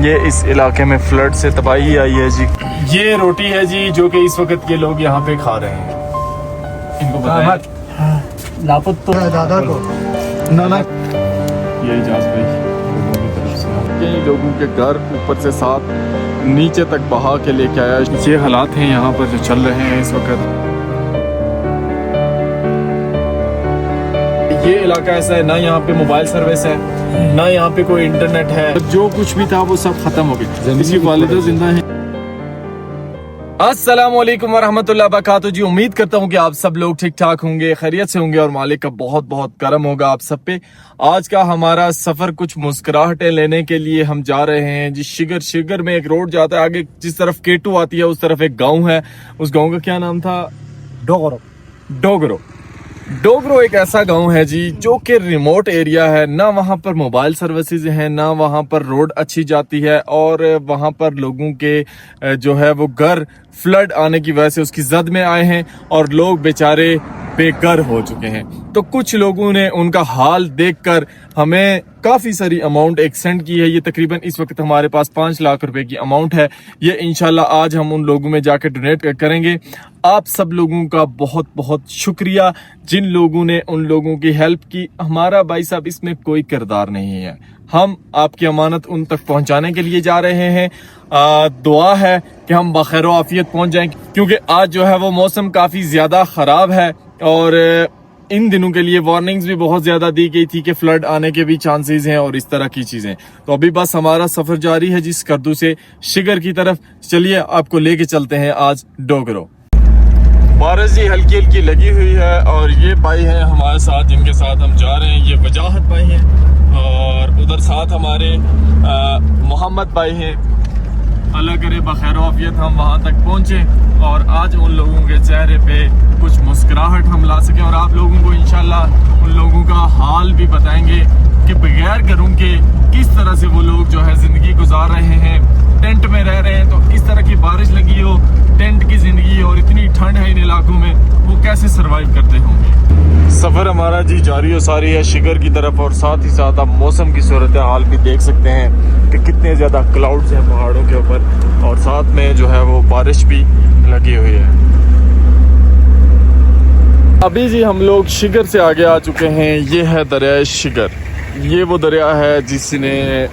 ये इस इलाके में फ्लड से तबाही आई है जी। ये रोटी है जी जो कि इस वक्त ये लोग यहाँ पे खा रहे हैं। इनको बताएं लापत तो है दादा को ना ये इजाज़ भाई लोगों की तरफ से कई लोगों के घर ऊपर से साथ नीचे तक बहा के लेके आया। ये हालात हैं यहाँ पर जो चल रहे हैं इस वक्त। ये इलाका ऐसा है ना, यहाँ पे मोबाइल सर्विस है ना, यहाँ पे कोई इंटरनेट है। जो कुछ भी था वो सब खत्म हो गया। इसकी वालिदा जिंदा है। अस्सलाम वालेकुम वरहमतुल्लाहि वबरकातुहू जी। उम्मीद करता हूँ कि आप सब लोग ठीक ठाक होंगे, खैरियत से होंगे और मालिक का बहुत बहुत करम होगा आप सब पे। आज का हमारा सफर कुछ मुस्कुराहटें लेने के लिए हम जा रहे हैं जी। शिगर में एक रोड जाता है, आगे जिस तरफ केटू आती है उस तरफ एक गाँव है। उस गाँव का क्या नाम था? डोगरो एक ऐसा गांव है जी जो कि रिमोट एरिया है। ना वहां पर मोबाइल सर्विसेज हैं, ना वहां पर रोड अच्छी जाती है, और वहां पर लोगों के जो है वो घर फ्लड आने की वजह से उसकी जद में आए हैं और लोग बेचारे बेघर हो चुके हैं। तो कुछ लोगों ने उनका हाल देखकर हमें काफ़ी सारी अमाउंट एक्सटेंड की है। ये तकरीबन इस वक्त हमारे पास 5 लाख रुपए की अमाउंट है। ये इंशाल्लाह आज हम उन लोगों में जाकर डोनेट करेंगे। आप सब लोगों का बहुत बहुत शुक्रिया जिन लोगों ने उन लोगों की हेल्प की। हमारा भाई साहब इसमें कोई किरदार नहीं है, हम आपकी अमानत उन तक पहुंचाने के लिए जा रहे हैं। दुआ है कि हम बखैर आफियत पहुंच जाएं, क्योंकि आज जो है वो मौसम काफ़ी ज़्यादा ख़राब है और इन दिनों के लिए वार्निंग्स भी बहुत ज़्यादा दी गई थी कि फ्लड आने के भी चांसेस हैं और इस तरह की चीज़ें। तो अभी बस हमारा सफ़र जारी है जिस स्कर्दू से शिगर की तरफ। चलिए आपको लेके चलते हैं आज डोगरो। बारिश जी हल्की हल्की लगी हुई है और ये भाई हैं हमारे साथ जिनके साथ हम जा रहे हैं। ये वजाहत भाई हैं और उधर साथ हमारे मोहम्मद भाई हैं। अल्लाह करे बखैर आफियत हम वहाँ तक पहुँचे और आज उन लोगों के चेहरे पे कुछ मुस्कुराहट हम ला सकें और आप लोगों को इंशाल्लाह उन लोगों का हाल भी बताएंगे कि बगैर घरों के किस तरह से वो लोग जो है ज़िंदगी गुजार रहे हैं। टेंट में रह रहे हैं, तो इस तरह की बारिश लगी हो, टेंट की ज़िंदगी और इतनी ठंड है इन इलाकों में, वो कैसे सर्वाइव करते होंगे। सफ़र हमारा जी जारी और सारी है शिगर की तरफ और साथ ही साथ आप मौसम की सूरत हाल भी देख सकते हैं कि कितने ज़्यादा क्लाउड्स हैं पहाड़ों के ऊपर और साथ में जो है वो बारिश भी लगी हुई है। अभी जी हम लोग शिगर से आगे आ चुके हैं। ये है दरिया शिगर। ये वो दरिया है जिसने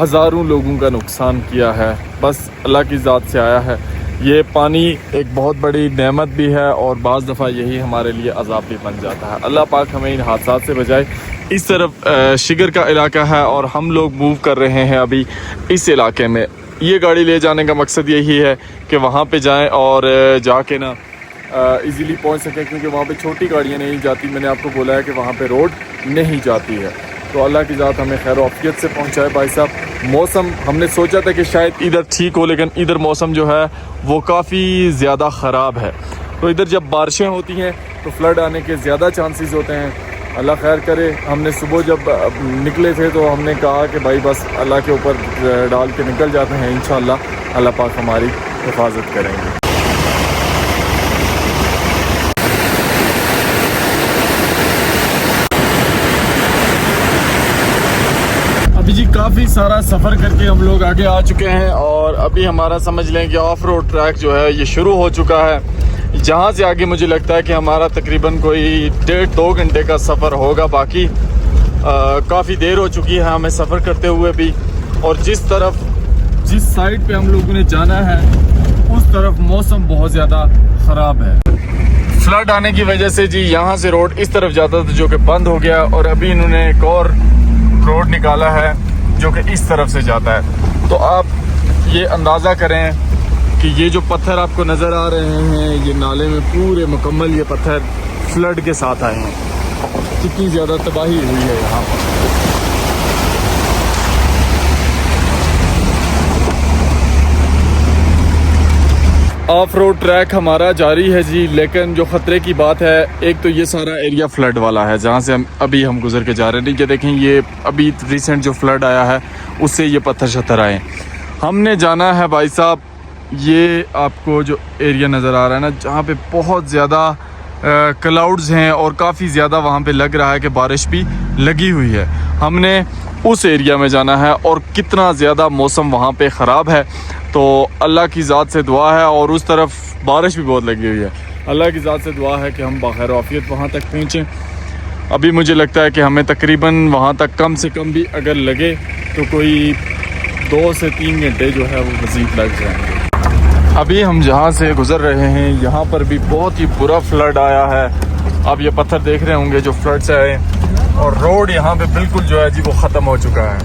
हज़ारों लोगों का नुकसान किया है, बस अल्लाह की ज़ात से आया है। ये पानी एक बहुत बड़ी नेमत भी है और बाज़ दफ़ा यही हमारे लिए अज़ाब भी बन जाता है। अल्लाह पाक हमें इन हादसात से बचाए। इस तरफ शिगर का इलाका है और हम लोग मूव कर रहे हैं अभी इस इलाके में। ये गाड़ी ले जाने का मकसद यही है कि वहाँ पे जाएं और जाके ना इजीली पहुँच सकें, क्योंकि वहाँ पे छोटी गाड़ियाँ नहीं जाती। मैंने आपको बोला है कि वहाँ पे रोड नहीं जाती है। तो अल्लाह की ज़ात हमें खैर आफियत से पहुँचाए भाई साहब। मौसम हमने सोचा था कि शायद इधर ठीक हो, लेकिन इधर मौसम जो है वो काफ़ी ज़्यादा ख़राब है। तो इधर जब बारिशें होती हैं तो फ्लड आने के ज़्यादा चांसेस होते हैं। अल्लाह खैर करे। हमने सुबह जब निकले थे तो हमने कहा कि भाई बस अल्लाह के ऊपर डाल के निकल जाते हैं, इंशाअल्लाह अल्लाह पाक हमारी हिफाजत करेंगे। अभी जी काफ़ी सारा सफ़र करके हम लोग आगे आ चुके हैं और अभी हमारा समझ लें कि ऑफ रोड ट्रैक जो है ये शुरू हो चुका है। जहाँ से आगे मुझे लगता है कि हमारा तकरीबन कोई 1.5-2 घंटे का सफ़र होगा। बाकी काफ़ी देर हो चुकी है हमें सफ़र करते हुए भी, और जिस साइड पे हम लोगों ने जाना है उस तरफ मौसम बहुत ज़्यादा ख़राब है। फ्लड आने की वजह से जी यहाँ से रोड इस तरफ जाता था जो कि बंद हो गया, और अभी इन्होंने एक और रोड निकाला है जो कि इस तरफ से जाता है। तो आप ये अंदाज़ा करें कि ये जो पत्थर आपको नज़र आ रहे हैं ये नाले में पूरे मुकम्मल ये पत्थर फ्लड के साथ आए हैं। कितनी ज़्यादा तबाही हुई है यहाँ पर। ऑफ रोड ट्रैक हमारा जारी है जी, लेकिन जो ख़तरे की बात है, एक तो ये सारा एरिया फ्लड वाला है जहाँ से हम गुजर के जा रहे हैं। ये देखें, ये अभी रिसेंट जो फ्लड आया है उससे ये पत्थर शत्थर आए। हमने जाना है भाई साहब, ये आपको जो एरिया नज़र आ रहा है ना, जहाँ पे बहुत ज़्यादा क्लाउड्स हैं और काफ़ी ज़्यादा वहाँ पे लग रहा है कि बारिश भी लगी हुई है। हमने उस एरिया में जाना है और कितना ज़्यादा मौसम वहाँ पे ख़राब है, तो अल्लाह की ज़ात से दुआ है। और उस तरफ बारिश भी बहुत लगी हुई है। अल्लाह की ज़ात से दुआ है कि हम बखैर आफियत वहाँ तक पहुँचें। अभी मुझे लगता है कि हमें तकरीबन वहाँ तक कम से कम भी अगर लगे तो कोई 2 से 3 घंटे जो है वो मज़ीद लग जाएंगे। अभी हम जहाँ से गुज़र रहे हैं यहाँ पर भी बहुत ही बुरा फ्लड आया है। आप ये पत्थर देख रहे होंगे जो फ्लड से आए, और रोड यहाँ पे बिल्कुल जो है जी वो ख़त्म हो चुका है।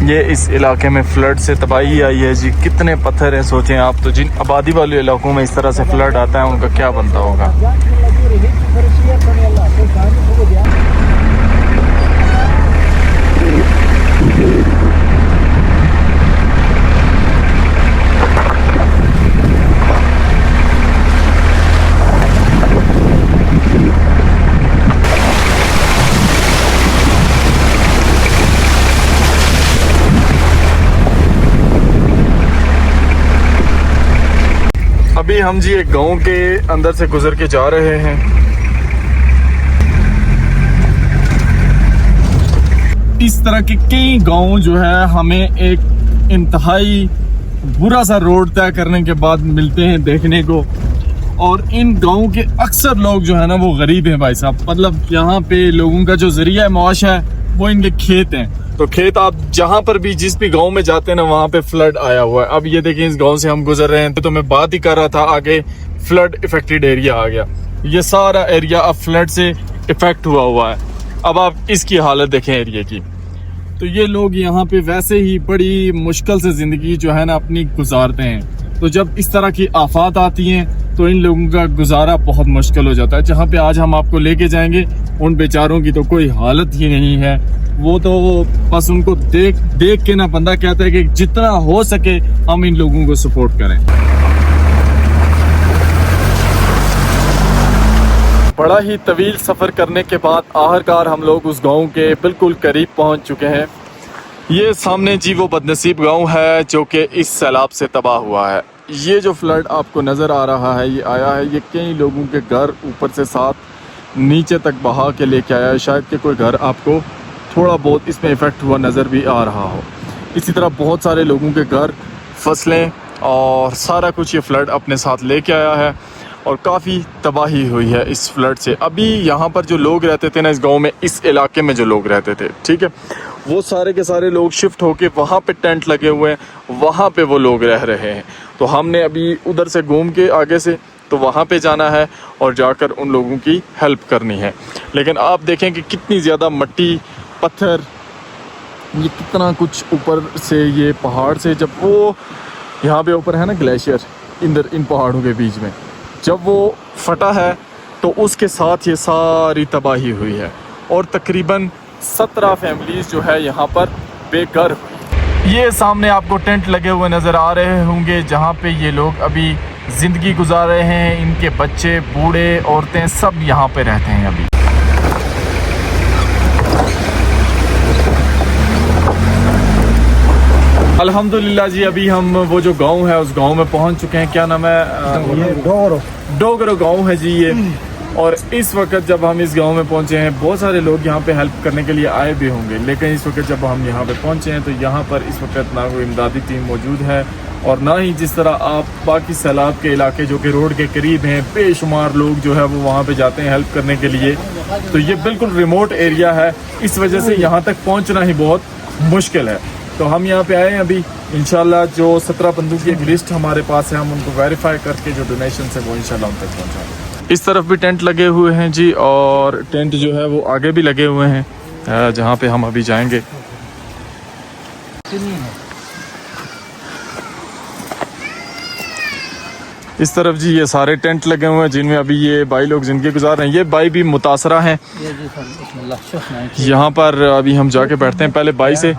ये इस इलाके में फ्लड से तबाही आई है जी। कितने पत्थर हैं, सोचें आप। तो जिन आबादी वाले इलाकों में इस तरह से फ्लड आता है उनका क्या बनता होगा। अभी हम जी एक गांव के अंदर से गुजर के जा रहे हैं। इस तरह के कई गांव जो है हमें एक इंतहाई बुरा सा रोड तय करने के बाद मिलते हैं देखने को। और इन गांवों के अक्सर लोग जो है ना वो गरीब हैं भाई साहब। मतलब यहाँ पे लोगों का जो जरिया माश है वो इनके खेत हैं। तो खेत आप जहाँ पर भी जिस भी गांव में जाते हैं ना वहाँ पे फ्लड आया हुआ है। अब ये देखिए इस गांव से हम गुजर रहे हैं तो मैं बात ही कर रहा था, आगे फ्लड इफेक्टेड एरिया आ गया। ये सारा एरिया अब फ्लड से इफेक्ट हुआ है। अब आप इसकी हालत देखें एरिया की। तो ये लोग यहाँ पे वैसे ही बड़ी मुश्किल से जिंदगी जो है ना अपनी गुजारते हैं। तो जब इस तरह की आफात आती हैं तो इन लोगों का गुजारा बहुत मुश्किल हो जाता है। जहाँ पे आज हम आपको लेके जाएंगे उन बेचारों की तो कोई हालत ही नहीं है। वो तो बस उनको देख के ना बंदा कहता है कि जितना हो सके हम इन लोगों को सपोर्ट करें। बड़ा ही तवील सफ़र करने के बाद आखिरकार हम लोग उस गांव के बिल्कुल करीब पहुंच चुके हैं। ये सामने जी वो बदनसीब गांव है जो कि इस सैलाब से तबाह हुआ है। ये जो फ्लड आपको नज़र आ रहा है ये आया है, ये कई लोगों के घर ऊपर से साथ नीचे तक बहा के लेके आया है। शायद कि कोई घर आपको थोड़ा बहुत इसमें इफ़ेक्ट हुआ नज़र भी आ रहा हो। इसी तरह बहुत सारे लोगों के घर, फसलें और सारा कुछ ये फ्लड अपने साथ लेके आया है और काफ़ी तबाही हुई है इस फ्लड से। अभी यहाँ पर जो लोग रहते थे ना इस गांव में, इस इलाके में जो लोग रहते थे, ठीक है, वो सारे के सारे लोग शिफ्ट होके वहाँ पे टेंट लगे हुए हैं, वहाँ पे वो लोग रह रहे हैं। तो हमने अभी उधर से घूम के आगे से तो वहाँ पे जाना है और जाकर उन लोगों की हेल्प करनी है। लेकिन आप देखें कि कितनी ज़्यादा मट्टी, पत्थर, ये कितना कुछ ऊपर से, ये पहाड़ से जब वो यहाँ पे ऊपर है ना ग्लेशियर इधर इन पहाड़ों के बीच में, जब वो फटा है तो उसके साथ ये सारी तबाही हुई है और तकरीबन 17 फैमिलीज़ जो है यहाँ पर बेघर हुई। ये सामने आपको टेंट लगे हुए नज़र आ रहे होंगे जहाँ पे ये लोग अभी ज़िंदगी गुजार रहे हैं। इनके बच्चे, बूढ़े, औरतें सब यहाँ पे रहते हैं अभी। अल्हम्दुलिल्लाह जी अभी हम वो जो गांव है उस गांव में पहुंच चुके हैं। क्या नाम है? डोगरो गांव है जी ये। और इस वक्त जब हम इस गांव में पहुंचे हैं, बहुत सारे लोग यहाँ पे हेल्प करने के लिए आए भी होंगे, लेकिन इस वक्त जब हम यहाँ पे पहुंचे हैं तो यहाँ पर इस वक्त ना कोई इमदादी टीम मौजूद है और ना ही जिस तरह आप बाकी सैलाब के इलाके जो कि रोड के करीब हैं, बेशुमार लोग जो है वो वहाँ पे जाते हैं हेल्प करने के लिए। तो ये बिल्कुल रिमोट एरिया है, इस वजह से यहाँ तक पहुँचना ही बहुत मुश्किल है। तो हम यहाँ पे आए हैं अभी। इंशाल्लाह जो 17 बंदों की एक लिस्ट हमारे पास है, हम उनको वेरीफाई करके जो डोनेशन है वो इंशाल्लाह उन तक पहुँचाएंगे। इस तरफ भी टेंट लगे हुए हैं जी और टेंट जो है वो आगे भी लगे हुए हैं जहाँ पे हम अभी जाएंगे। इस तरफ जी ये सारे टेंट लगे हुए हैं जिनमें अभी ये भाई लोग जिंदगी गुजार रहे हैं। ये भाई भी मुतासरा हैं। यहाँ पर अभी हम जाके बैठते हैं पहले भाई से।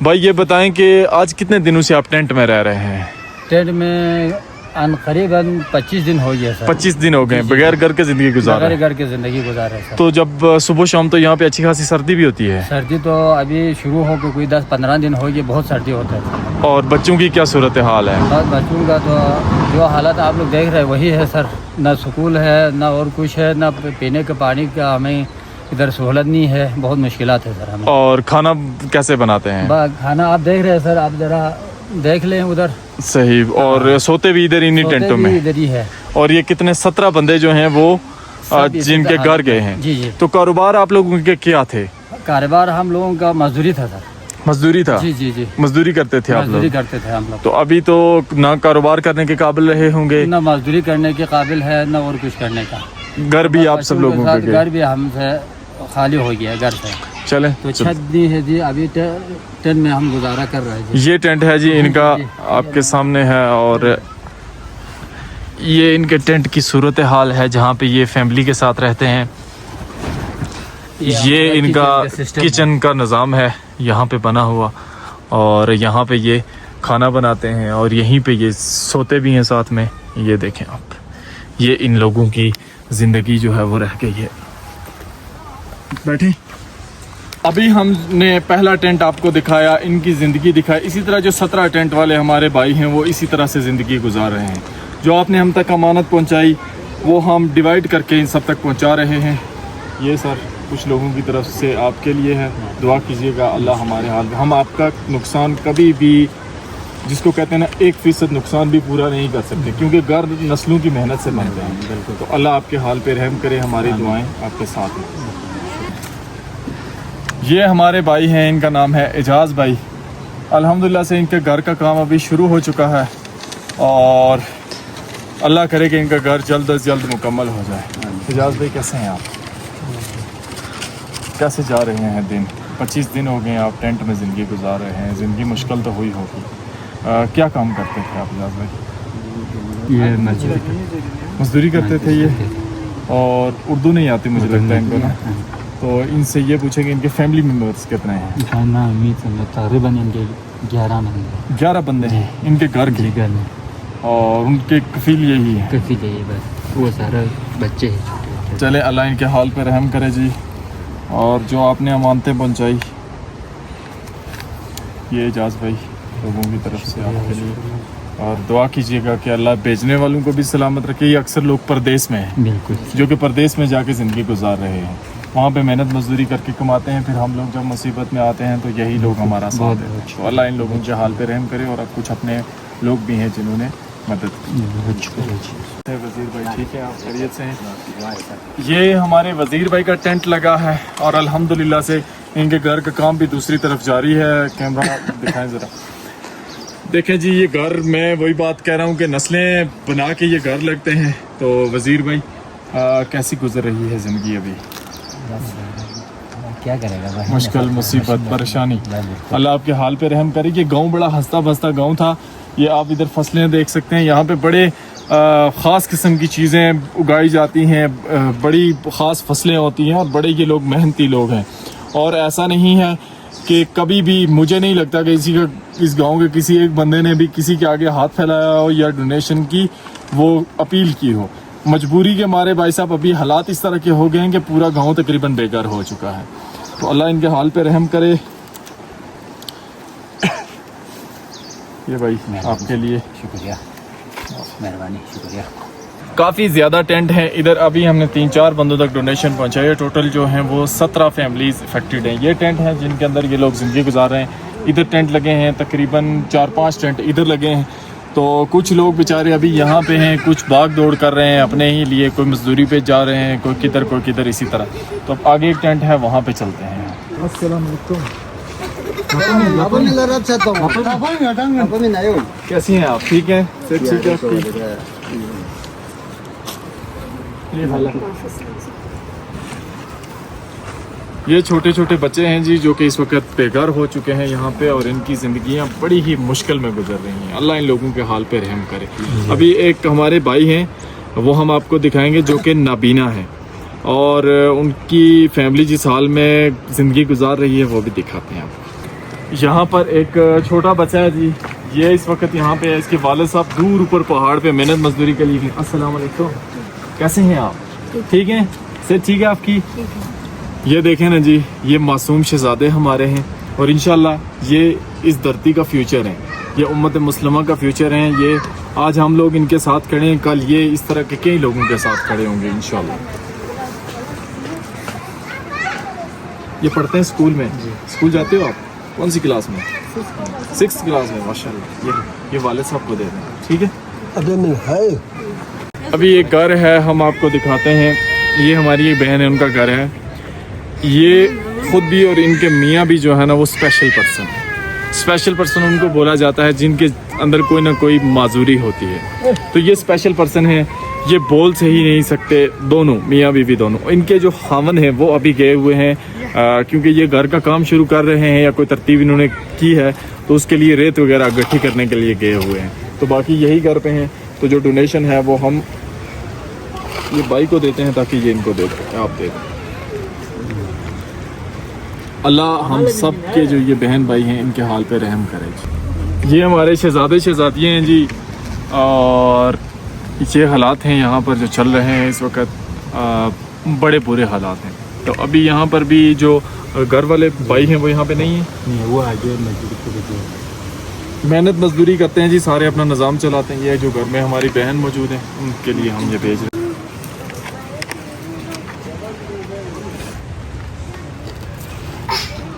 भाई ये बताएं कि आज कितने दिनों से आप टेंट में रह रहे हैं? टेंट में करीबन 25 दिन हो गया सर। 25 दिन हो गए बगैर घर के ज़िंदगी गुजार रहे बगैर हैं। घर की ज़िंदगी गुजार रहे हैं सर। तो जब सुबह शाम तो यहाँ पे अच्छी खासी सर्दी भी होती है, सर्दी तो अभी शुरू हो के कोई 10-15 दिन हो गए, बहुत सर्दी होता है। और बच्चों की क्या सूरत हाल है? बस बच्चों का तो जो हालत आप लोग देख रहे हैं वही है सर। ना स्कूल है ना और कुछ है, ना पीने के पानी का हमें इधर सहूलत नहीं है, बहुत मुश्किलात है सर हमें। और खाना कैसे बनाते हैं? खाना आप देख रहे हैं सर, आप जरा देख लें उधर। सही। और सोते भी इधर इन्हीं टेंटों में? इधर ही है। और ये कितने 17 बंदे जो हैं वो जिनके घर गए हैं। जी जी। तो कारोबार आप लोगों के क्या थे? कारोबार हम लोगों का मजदूरी था सर। मजदूरी था? जी जी जी। मजदूरी करते थे आप मजदूरी लोग? करते थे हम लोग। तो अभी तो ना कारोबार करने के काबिल रहे होंगे, ना मजदूरी करने के काबिल है, ना और कुछ करने का। घर भी आप सब लोगों के घर भी हमसे खाली हो गया घर से। चले तो छत भी है जी, अभी टेंट में हम गुजारा कर रहे हैं जी। ये टेंट है जी इनका, आपके सामने है। और ये इनके टेंट की सूरत हाल है जहाँ पे ये फैमिली के साथ रहते हैं। ये इनका किचन का निज़ाम है यहाँ पे बना हुआ, और यहाँ पे ये खाना बनाते हैं और यहीं पे ये सोते भी हैं साथ में। ये देखें आप, ये इन लोगों की ज़िंदगी जो है वो रह गई है। बैठे। अभी हमने पहला टेंट आपको दिखाया, इनकी ज़िंदगी दिखाई। इसी तरह जो 17 टेंट वाले हमारे भाई हैं वो इसी तरह से ज़िंदगी गुजार रहे हैं। जो आपने हम तक अमानत पहुंचाई वो हम डिवाइड करके इन सब तक पहुंचा रहे हैं। ये सर कुछ लोगों की तरफ से आपके लिए है, दुआ कीजिएगा अल्लाह हमारे हाल में। हम आपका नुकसान कभी भी, जिसको कहते हैं ना 1% नुकसान भी पूरा नहीं कर सकते, क्योंकि घर नस्लों की मेहनत से बनते हैं। तो अल्लाह आपके हाल पे रहम करे, हमारी दुआएं आपके साथ हैं। ये हमारे भाई हैं, इनका नाम है एजाज़ भाई। अल्हम्दुलिल्लाह से इनके घर का काम अभी शुरू हो चुका है और अल्लाह करे कि इनका घर जल्द अज जल्द मुकम्मल हो जाए। एजाज़ भाई कैसे हैं आप? कैसे जा रहे हैं दिन? 25 दिन हो गए आप टेंट में ज़िंदगी गुजार रहे हैं। ज़िंदगी मुश्किल तो हुई होगी। क्या काम करते थे आप एजाज़ भाई? ये मजदूरी करते थे ये। और उर्दू नहीं आती मुझे लगता है इनको ना। तो इनसे ये पूछेंगे इनके फैमिली मेम्बर्स कितने हैं? तकरीबन इनके 11 बंदे। 11 बंदे हैं इनके घर के। घर में। और उनके कफील यही है? कफील यही बस, वो सारे बच्चे हैं छोटे। चले अल्लाह इनके हाल पर रहम करे जी। और जो आपने अमानतें पहुंचाई, ये एजाज़ भाई लोगों की तरफ से आपके लिए। और दुआ कीजिएगा कि अल्लाह भेजने वालों को भी सलामत रखे। ये अक्सर लोग परदेश में हैं, बिल्कुल, जो कि परदेश में जाके ज़िंदगी गुजार रहे हैं, वहाँ पे मेहनत मजदूरी करके कमाते हैं। फिर हम लोग जब मुसीबत में आते हैं तो यही लोग हमारा साथ देते हैं। तो अल्लाह इन लोगों के हाल पे रहम करे। और अब कुछ अपने लोग भी हैं जिन्होंने मदद की। वज़ीर भाई ठीक है, आप खैरियत से हैं? ये हमारे वज़ीर भाई का टेंट लगा है और अल्हम्दुलिल्लाह से इनके घर का काम भी दूसरी तरफ जारी है। कैमरा दिखाएं ज़रा। देखें जी, ये घर, मैं वही बात कह रहा हूँ कि नस्लें बना के ये घर लगते हैं। तो वज़ीर भाई कैसी गुजर रही है ज़िंदगी अभी? क्या करेगा भाई, मुश्किल, मुसीबत, परेशानी। अल्लाह आपके हाल पे रहम करे। कि गांव बड़ा हंसता बसता गांव था। ये आप इधर फसलें देख सकते हैं। यहाँ पे बड़े ख़ास किस्म की चीज़ें उगाई जाती हैं, बड़ी ख़ास फसलें होती हैं और बड़े ये लोग मेहनती लोग हैं। और ऐसा नहीं है कि कभी भी, मुझे नहीं लगता कि इस गांव के किसी एक बंदे ने भी किसी के आगे हाथ फैलाया हो या डोनेशन की वो अपील की हो। मजबूरी के मारे भाई साहब अभी हालात इस तरह के हो गए हैं कि पूरा गांव तकरीबन बेघर हो चुका है। तो अल्लाह इनके हाल पे रहम करे। ये भाई आपके लिए शुक्रिया, मेहरबानी, शुक्रिया। काफ़ी ज़्यादा टेंट हैं इधर। अभी हमने 3-4 बंदों तक डोनेशन पहुंचाई। टोटल जो हैं वो 17 फैमिलीज़ अफेक्टेड हैं। ये टेंट हैं जिनके अंदर ये लोग ज़िंदगी गुजार रहे हैं। इधर टेंट लगे हैं, तकरीबन 4-5 टेंट इधर लगे हैं। तो कुछ लोग बेचारे अभी यहाँ पे हैं, कुछ भाग दौड़ कर रहे हैं अपने ही लिए, कोई मजदूरी पे जा रहे हैं, कोई किधर इसी तरह। तो अब आगे एक टेंट है, वहाँ पे चलते हैं। कैसी हैं आप? ठीक हैं? ठीक है। ये छोटे छोटे बच्चे हैं जी, जो कि इस वक्त बेघर हो चुके हैं यहाँ पे, और इनकी ज़िंदगियाँ बड़ी ही मुश्किल में गुजर रही हैं। अल्लाह इन लोगों के हाल पे रहम करे। अभी एक हमारे भाई हैं, वो हम आपको दिखाएंगे, जो कि नाबीना है, और उनकी फैमिली जिस हाल में ज़िंदगी गुजार रही है वो भी दिखाते हैं आपको। यहाँ पर एक छोटा बच्चा है जी, ये इस वक्त यहाँ पे है, इसके वालिद साहब दूर ऊपर पहाड़ पे मेहनत मजदूरी के लिए। अस्सलाम वालेकुम, कैसे हैं आप? ठीक हैं, सेहत ठीक है आपकी? ये देखें ना जी, ये मासूम शहजादे हमारे हैं और इंशाल्लाह ये इस धरती का फ्यूचर है, ये उम्मत मुस्लिमा का फ्यूचर हैं। ये आज हम लोग इनके साथ खड़े हैं, कल ये इस तरह के कई लोगों के साथ खड़े होंगे इंशाल्लाह। ये पढ़ते हैं स्कूल में? स्कूल जाते हो आप? कौन सी क्लास में? 6th क्लास में, माशाल्लाह। ये वालिद साहब को दे दें, ठीक है? अभी नहीं है। अभी ये घर है, हम आपको दिखाते हैं। ये हमारी एक बहन है, उनका घर है। ये खुद भी और इनके मियाँ भी जो है ना वो स्पेशल पर्सन है। स्पेशल पर्सन उनको बोला जाता है जिनके अंदर कोई ना कोई माजूरी होती है। तो ये स्पेशल पर्सन है, ये बोल से ही नहीं सकते, दोनों मियाँ बीवी दोनों। इनके जो खावन हैं वो अभी गए हुए हैं क्योंकि ये घर का काम शुरू कर रहे हैं या कोई तरतीब इन्होंने की है, तो उसके लिए रेत वगैरह इकट्ठी करने के लिए गए हुए हैं। तो बाकी यही घर पे हैं। तो जो डोनेशन है वो हम ये भाई को देते हैं ताकि ये इनको दे दें, आप दे दें। अल्लाह हम सब के जो ये बहन भाई हैं इनके हाल पे रहम करे। ये हमारे शहजादे शहजादियाँ हैं जी, और ये हालात हैं यहाँ पर जो चल रहे हैं इस वक्त, बड़े बुरे हालात हैं। तो अभी यहाँ पर भी जो घर वाले भाई हैं वो यहाँ पे नहीं है, वो आगे मजदूरी मेहनत मजदूरी करते हैं जी, सारे अपना निज़ाम चलाते हैं। ये जो घर में हमारी बहन मौजूद है उनके लिए हम ये भेज रहे हैं।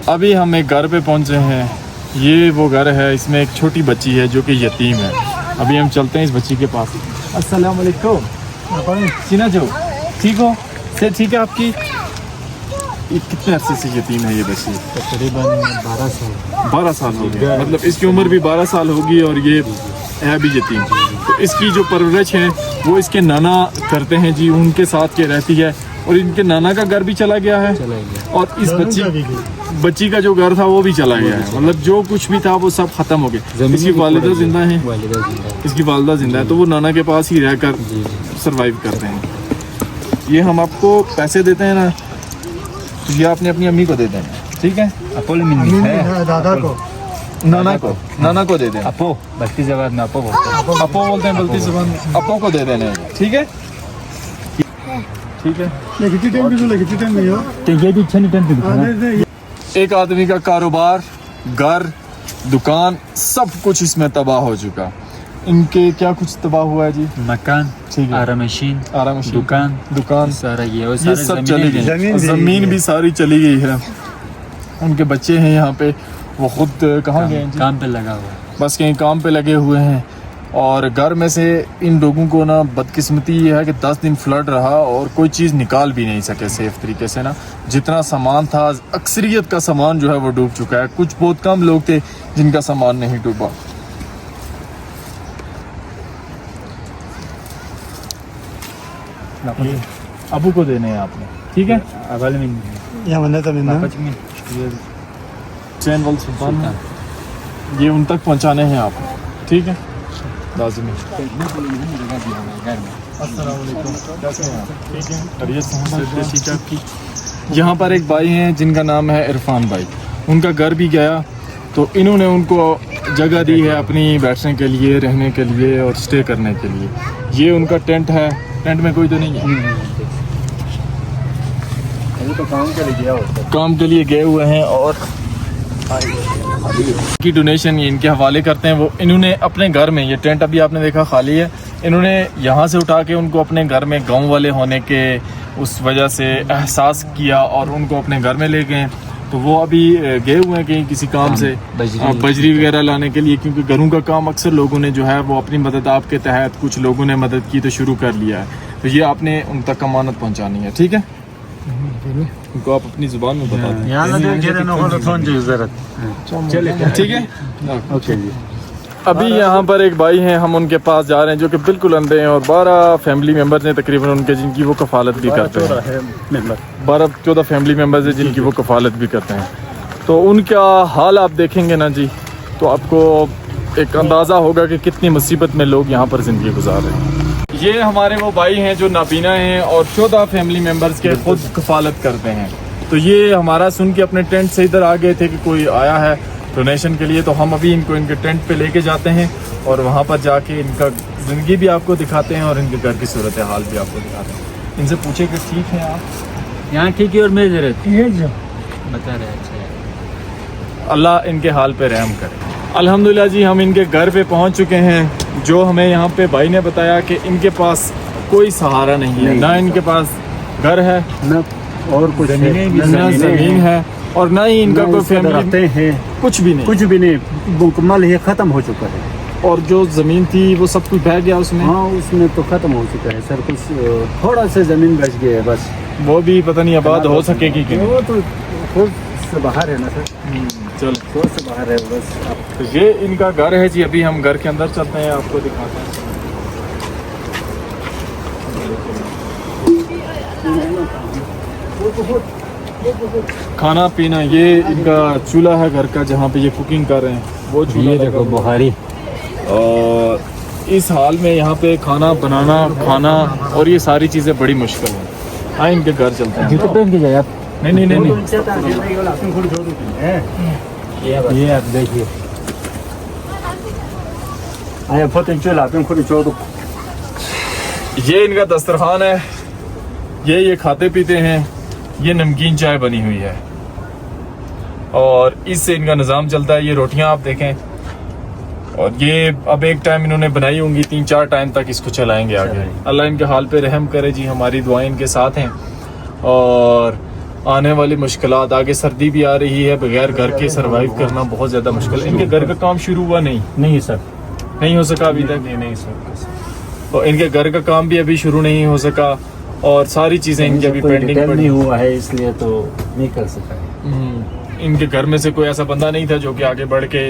अभी हम एक घर पे पहुंचे हैं। ये वो घर है, इसमें एक छोटी बच्ची है जो कि यतीम है। अभी हम चलते हैं इस बच्ची के पास। अस्सलाम वालेकुम, सीना जो ठीक हो? से ठीक है आपकी? ये कितने अरसे से यतीम है ये बच्ची? तकरीबन 12 साल। 12 साल हो गया, मतलब इसकी उम्र भी 12 साल होगी और ये है भी यतीम। तो इसकी जो परवरिश है वो इसके नाना करते हैं जी, उनके साथ के रहती है। और इनके नाना का घर भी चला गया है और इस बच्ची का जो घर था वो भी चला गया है। मतलब जो कुछ भी था वो सब खत्म हो गया। इसकी वालिदा जिंदा है, इसकी वालिदा जिंदा है, तो वो नाना के पास ही रहकर सरवाइव करते हैं। ये हम आपको पैसे देते हैं ना, तो ये आपने अपनी अम्मी को दे देना, ठीक है? दादा को, नाना को दे देना। अपो बल्कि जबान में अपो बोलते हैं। अपो बोलते हैं, बल्कि जुबान अपो को दे देना है, ठीक है? ठीक है। एक आदमी का कारोबार, घर, दुकान, सब कुछ इसमें तबाह हो चुका। इनके क्या कुछ तबाह हुआ है जी? मकान, ठीक है, आरा मशीन, दुकान सारा ये ये सब चली गई। जमीन भी सारी चली गई है। उनके बच्चे हैं यहाँ पे, वो खुद कहाँ गए हैं जी? काम पे लगा हुआ है, बस कहीं काम पे लगे हुए हैं। और घर में से इन लोगों को ना बदकिस्मती ये है कि 10 दिन फ्लड रहा और कोई चीज़ निकाल भी नहीं सके सेफ तरीके से ना। जितना सामान था, अक्सरियत का सामान जो है वो डूब चुका है। कुछ बहुत कम लोग थे जिनका सामान नहीं डूबा। अबू को देने हैं आपने, ठीक है? चैन वाल सुल्तान है, ये उन तक पहुंचाने हैं आप, ठीक है? लाज़िमी। अस्सलाम वालेकुम, कैसे हैं आप? ठीक है, खैरियत से हैं? ठीक है आपकी? यहाँ पर एक भाई हैं जिनका नाम है इरफान भाई। उनका घर भी गया, तो इन्होंने उनको जगह दी है अपनी बैठने के लिए, रहने के लिए और स्टे करने के लिए। ये उनका टेंट है। टेंट में कोई तो नहीं है? तो काम के लिए गया होता है। काम के लिए गए हुए हैं और की डोनेशन ये इनके हवाले करते हैं। वो इन्होंने अपने घर में, ये टेंट अभी आपने देखा खाली है, इन्होंने यहाँ से उठा के उनको अपने घर में गांव वाले होने के उस वजह से एहसास किया और उनको अपने घर में ले गए। तो वो अभी गए हुए हैं कहीं किसी काम से, बजरी वगैरह लाने के लिए, क्योंकि घरों का काम अक्सर लोगों ने जो है वो अपनी मदद आपके तहत कुछ लोगों ने मदद की तो शुरू कर लिया है। तो ये आपने उन तक अमानत पहुँचानी है, ठीक है? उनको आप अपनी जुबान में बता दें, ठीक है? ओके जी। अभी यहाँ पर एक भाई हैं, हम उनके पास जा रहे हैं जो कि बिल्कुल अंधे हैं और 12 फैमिली मेम्बर्स हैं तकरीबन उनके, जिनकी वो कफ़ालत भी करते हैं। 12-14 फैमिली मेम्बर्स हैं जिनकी वो कफ़ालत भी करते हैं। तो उनका हाल आप देखेंगे ना जी, तो आपको एक अंदाज़ा होगा कि कितनी मुसीबत में लोग यहाँ पर ज़िंदगी गुजार रहे हैं। ये हमारे वो भाई हैं जो नाबीना हैं और 14 फैमिली मेम्बर्स के खुद कफ़ालत करते हैं। तो ये हमारा सुन के अपने टेंट से इधर आ गए थे कि कोई आया है, डोनेशन के लिए। तो हम अभी इनको इनके टेंट पे लेके जाते हैं और वहाँ पर जाके इनका ज़िंदगी भी आपको दिखाते हैं और इनके घर की सूरत हाल भी आपको दिखाते हैं। इनसे पूछे कि ठीक है आप? यहाँ ठीक है और मेज रहती है जो बता रहे। अच्छा अल्लाह इनके हाल पे रहम करे। अल्हम्दुलिल्लाह जी, हम इनके घर पे पहुंच चुके हैं। जो हमें यहाँ पे भाई ने बताया कि इनके पास कोई सहारा नहीं है, ना इनके पास घर है, न और कुछ ना ज़मीन है और ना ही इनका कोई फैमिली हैं, कुछ भी नहीं। कुछ भी नहीं, मुकम्मल ये खत्म हो चुका है। और जो ज़मीन थी वो सब कुछ बह गया उसमें। हाँ, उसमें तो खत्म हो चुका है सर। कुछ थोड़ा सा जमीन बच गया है बस। वो भी पता नहीं आबाद हो सकेगी कि नहीं। वो तो खुद से बाहर है ना सर, चलो खुद से बाहर है बस। तो ये इनका घर है जी। अभी हम घर के अंदर चलते हैं, आपको दिखाते हैं। खाना पीना, ये इनका चूल्हा है घर का जहाँ पे ये कुकिंग कर रहे हैं, वो चूल्हा ये देखो बुहारी। और इस हाल में यहाँ पे खाना बनाना, खाना और ये सारी चीज़ें बड़ी मुश्किल हैं। हाँ, इनके घर चलते हैं। जूते पहन के जाए आप। नहीं, ये आप देखिए, आया फोटो चल आप खुद छोड़। ये इनका दस्तरखान है। ये खाते पीते हैं। ये नमकीन चाय बनी हुई है और इससे इनका निज़ाम चलता है। ये रोटियां आप देखें, और ये अब एक टाइम इन्होंने बनाई होंगी, 3-4 टाइम तक इसको चलाएंगे आगे। अल्लाह इनके हाल पे रहम करे जी। हमारी दुआएं इनके साथ हैं और आने वाली मुश्किलात, आगे सर्दी भी आ रही है, बगैर घर के सरवाइव करना बहुत ज़्यादा मुश्किल है। इनके घर का काम शुरू हुआ नहीं सर, नहीं हो सका अभी तक। नहीं सर। और इनके घर का काम भी अभी शुरू नहीं हो सका और सारी चीज़ें इनकी अभी पेंडिंग पड़ी नहीं हुआ है, इसलिए तो नहीं कर सका है। इनके घर में से कोई ऐसा बंदा नहीं था जो कि आगे बढ़ के,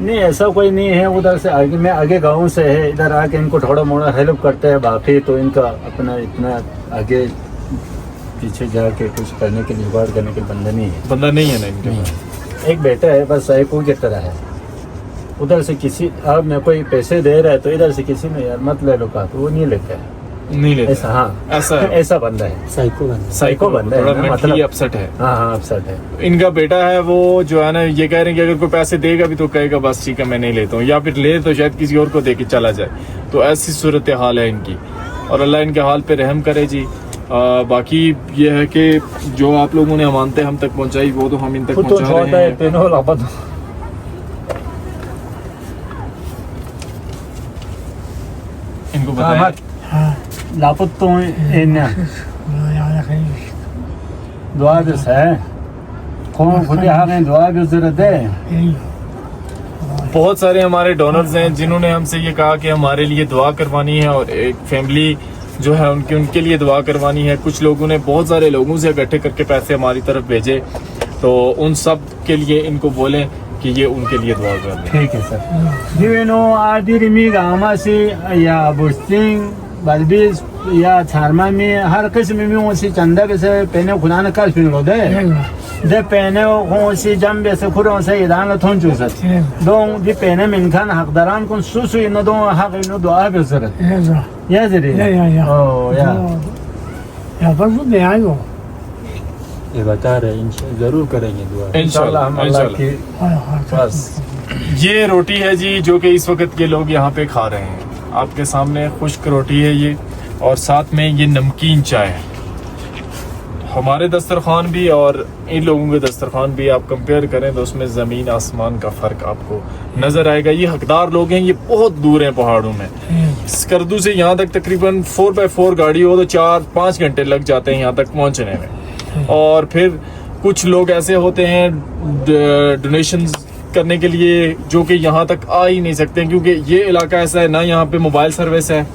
नहीं ऐसा कोई नहीं है। उधर से आगे, मैं आगे गांव से है, इधर आके इनको थोड़ा मोड़ा हेल्प करते हैं। बाकी तो इनका अपना इतना आगे पीछे जाके कुछ करने के लिए, जुगाड़ करने के लिए बंदा नहीं है ना इनके पास। एक बेटा है बस, सैको की तरह है। उधर से किसी, अब मैं कोई पैसे दे रहा है तो इधर से किसी ने यार मत ले लो का, तो वो नहीं लेता है। नहीं लेता ऐसा, हाँ ऐसा है। ऐसा बंदा है, साइको बंदा थोड़ा है, मेंटली अपसेट है। हाँ अपसेट है। इनका बेटा है वो जो है ना, ये कह रहे हैं कि अगर कोई पैसे देगा भी तो कहेगा बस ठीक है मैं नहीं लेता हूँ, या फिर ले तो शायद किसी और को दे के चला जाए। तो ऐसी सूरत हाल है इनकी और अल्लाह इनके हाल पे रहम करे जी। बाकी ये है कि जो आप लोगों ने अमानतें हम तक पहुंचाई वो तो हम इन तक पहुंचा रहे हैं। इनको बताएं लापत तो दुआ भी है, खुद दुआ भी जरूरत है। बहुत सारे हमारे डोनर्स हैं जिन्होंने हमसे ये कहा कि हमारे लिए दुआ करवानी है और एक फैमिली जो है उनके लिए दुआ करवानी है। कुछ लोगों ने बहुत सारे लोगों से इकट्ठे करके पैसे हमारी तरफ भेजे, तो उन सब के लिए इनको बोलें कि ये उनके लिए दुआ कर दें। ठीक है सर। जीवेनो आदिर मी गामासी या बुस्टिंग बलबीस या छारमा में हर किस्म में उसी चंदा के से पहने खुदा ने कल फिर लो दे पहने उसी जंबे से खुरों से इदान थोन चूसत दो दी पहने मिनखान हकदारान को सुसु इन दो हक इन दुआ भी जरूरत या जरी ओ या बस दे आयो ये बता रहे हैं, जरूर करेंगे दुआ इंशाल्लाह हम अल्लाह की। बस ये रोटी है जी जो कि इस वक्त ये लोग यहाँ पे खा रहे हैं, आपके सामने खुश्क रोटी है ये, और साथ में ये नमकीन चाय है। हमारे दस्तरखान भी और इन लोगों के दस्तरखान भी आप कंपेयर करें तो उसमें ज़मीन आसमान का फ़र्क आपको नज़र आएगा। ये हकदार लोग हैं, ये बहुत दूर हैं पहाड़ों में। स्कर्दू से यहाँ तक तकरीबन 4x4 गाड़ी हो तो 4-5 घंटे लग जाते हैं यहाँ तक पहुँचने में। और फिर कुछ लोग ऐसे होते हैं डोनेशन करने के लिए जो कि यहाँ तक आ ही नहीं सकते, क्योंकि ये इलाका ऐसा है, ना यहाँ पे मोबाइल सर्विस है,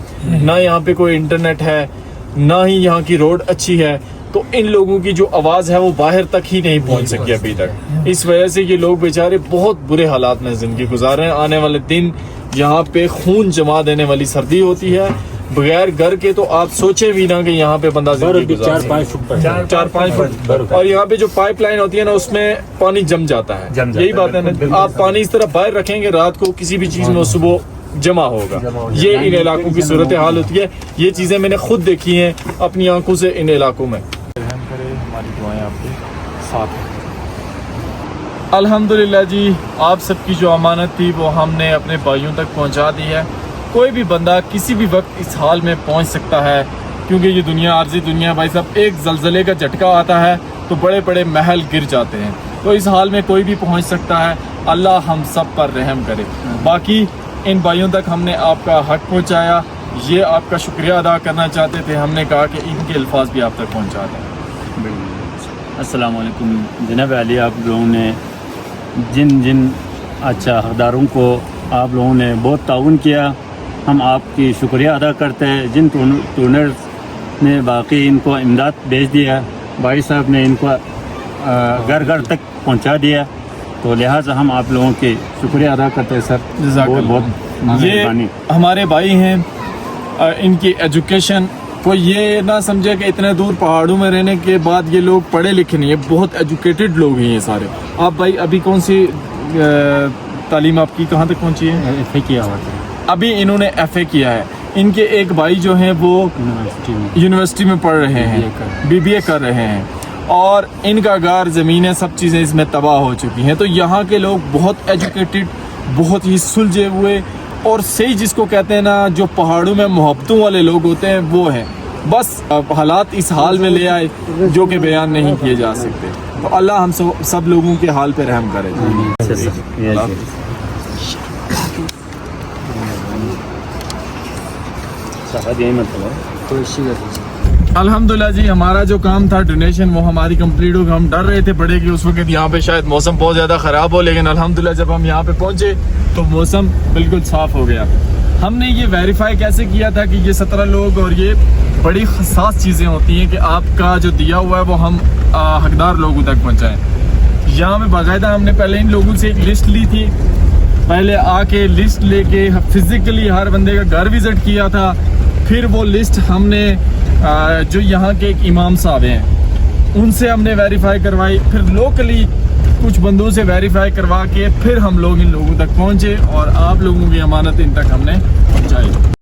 ना यहाँ पे कोई इंटरनेट है, ना ही यहाँ की रोड अच्छी है। तो इन लोगों की जो आवाज़ है वो बाहर तक ही नहीं पहुँच सकी अभी तक। इस वजह से ये लोग बेचारे बहुत बुरे हालात में ज़िंदगी गुजार रहे हैं। आने वाले दिन यहाँ पे खून जमा देने वाली सर्दी होती है, बगैर घर के तो आप सोचे भी ना कि यहाँ पे बंदा 4-5 फुट, और यहाँ पे जो पाइपलाइन होती है ना उसमें पानी जम जाता है। यही बात है ना, आप पानी इस तरह बाहर रखेंगे रात को किसी भी चीज में सुबह जमा होगा। ये इन इलाकों की सूरत हाल होती है। ये चीजें मैंने खुद देखी हैं अपनी आंखों से इन इलाकों में। हमारी दुआएं आपके साथ हैं। अल्हम्दुलिल्लाह जी, आप सबकी जो अमानत थी वो हमने अपने भाइयों तक पहुंचा दी है। कोई भी बंदा किसी भी वक्त इस हाल में पहुंच सकता है, क्योंकि ये दुनिया आर्जी दुनिया भाई साहब, एक जलजले का झटका आता है तो बड़े बड़े महल गिर जाते हैं। तो इस हाल में कोई भी पहुंच सकता है। अल्लाह हम सब पर रहम करे। बाकी इन भाइयों तक हमने आपका हक पहुंचाया, ये आपका शुक्रिया अदा करना चाहते थे। हमने कहा कि इनके अल्फाज भी आप तक पहुंचा दें। अस्सलाम वालेकुम जनाब अली, आप लोगों ने जिन अच्छा हकदारों को आप लोगों ने बहुत ताउन किया, हम आपकी शुक्रिया अदा करते हैं। जिन टूनर्स ने बाकी इनको इमदाद भेज दिया, भाई साहब ने इनको घर घर तक पहुंचा दिया, तो लिहाजा हम आप लोगों की शुक्रिया अदा करते हैं सर। बहुत बहुत ये हमारे भाई हैं, इनकी एजुकेशन कोई ये ना समझे कि इतने दूर पहाड़ों में रहने के बाद ये लोग पढ़े लिखे नहीं है, बहुत एजुकेटेड लोग हैं ये सारे। आप भाई अभी कौन सी तालीम आपकी कहाँ तक पहुँची है? FA किया हुआ था। अभी इन्होंने FA किया है। इनके एक भाई जो हैं वो यूनिवर्सिटी में पढ़ रहे हैं, BBA कर रहे हैं, और इनका घर ज़मीनें सब चीज़ें इसमें तबाह हो चुकी हैं। तो यहाँ के लोग बहुत एजुकेटेड, बहुत ही सुलझे हुए और सही जिसको कहते हैं ना, जो पहाड़ों में मोहब्बतों वाले लोग होते हैं वो हैं। बस हालात इस हाल में ले आए जो कि बयान नहीं किए जा सकते। तो अल्लाह हम सब लोगों के हाल पे रहम करे। अल्हम्दुलिल्लाह जी, हमारा जो काम था डोनेशन वो हमारी कंप्लीट हो गई। हम डर रहे थे बड़े कि उस वक्त यहाँ पे शायद मौसम बहुत ज़्यादा ख़राब हो, लेकिन अल्हम्दुलिल्लाह जब हम यहाँ पे पहुँचे तो मौसम बिल्कुल साफ़ हो गया। हमने ये वेरीफाई कैसे किया था कि ये 17 लोग, और ये बड़ी हसास चीज़ें होती हैं कि आपका जो दिया हुआ है वो हम हकदार लोगों तक पहुँचाएँ। यहाँ पे बाकायदा हमने पहले इन लोगों से एक लिस्ट ली थी, पहले आके लिस्ट लेके फिज़िकली हर बंदे का घर विज़िट किया था। फिर वो लिस्ट हमने जो यहाँ के एक इमाम साहब हैं उनसे हमने वेरीफाई करवाई, फिर लोकली कुछ बंदों से वेरीफाई करवा के फिर हम लोग इन लोगों तक पहुँचे और आप लोगों की अमानत इन तक हमने पहुँचाई।